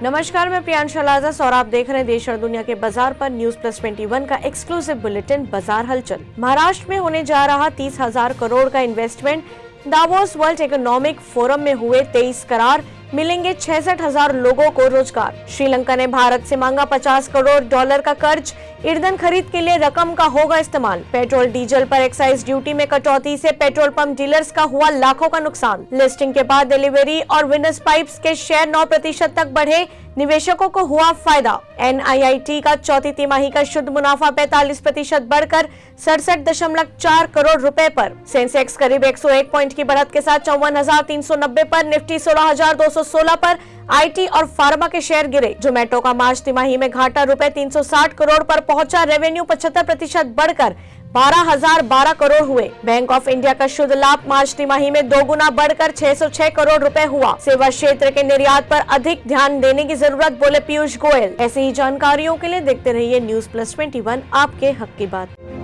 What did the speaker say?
नमस्कार, मैं प्रियांशा लाजस और आप देख रहे हैं देश और दुनिया के बाजार पर न्यूज प्लस 21 का एक्सक्लूसिव बुलेटिन बाजार हलचल। महाराष्ट्र में होने जा रहा 30,000 करोड़ का investment, Davos world economic forum में हुए 23 करार, मिलेंगे 66,000 लोगों को रोजगार। श्रीलंका ने भारत से मांगा $50 करोड़ का कर्ज, ईंधन खरीद के लिए रकम का होगा इस्तेमाल। पेट्रोल डीजल पर एक्साइज ड्यूटी में कटौती से पेट्रोल पंप डीलर्स का हुआ लाखों का नुकसान। लिस्टिंग के बाद डिलीवरी और विनस पाइप्स के शेयर 9% तक बढ़े, निवेशकों को हुआ फायदा। NIIT का चौथी तिमाही का शुद्ध मुनाफा 45% बढ़कर 67.4 करोड़ रुपए पर। सेंसेक्स करीब 101 पॉइंट की बढ़त के साथ 54,390 पर, निफ्टी 16,216 पर। IT और फार्मा के शेयर गिरे। जोमेटो का मार्च तिमाही में घाटा रुपए 360 करोड़ पर पहुंचा, रेवेन्यू 75% बढ़कर 12,012 करोड़ हुए। बैंक ऑफ इंडिया का शुद्ध लाभ मार्च तिमाही में 2 गुना बढ़कर 606 करोड़ रुपए हुआ। सेवा क्षेत्र के निर्यात पर अधिक ध्यान देने की जरूरत, बोले पीयूष गोयल। ऐसी ही जानकारियों के लिए देखते रहिए न्यूज प्लस 21, आपके हक की बात।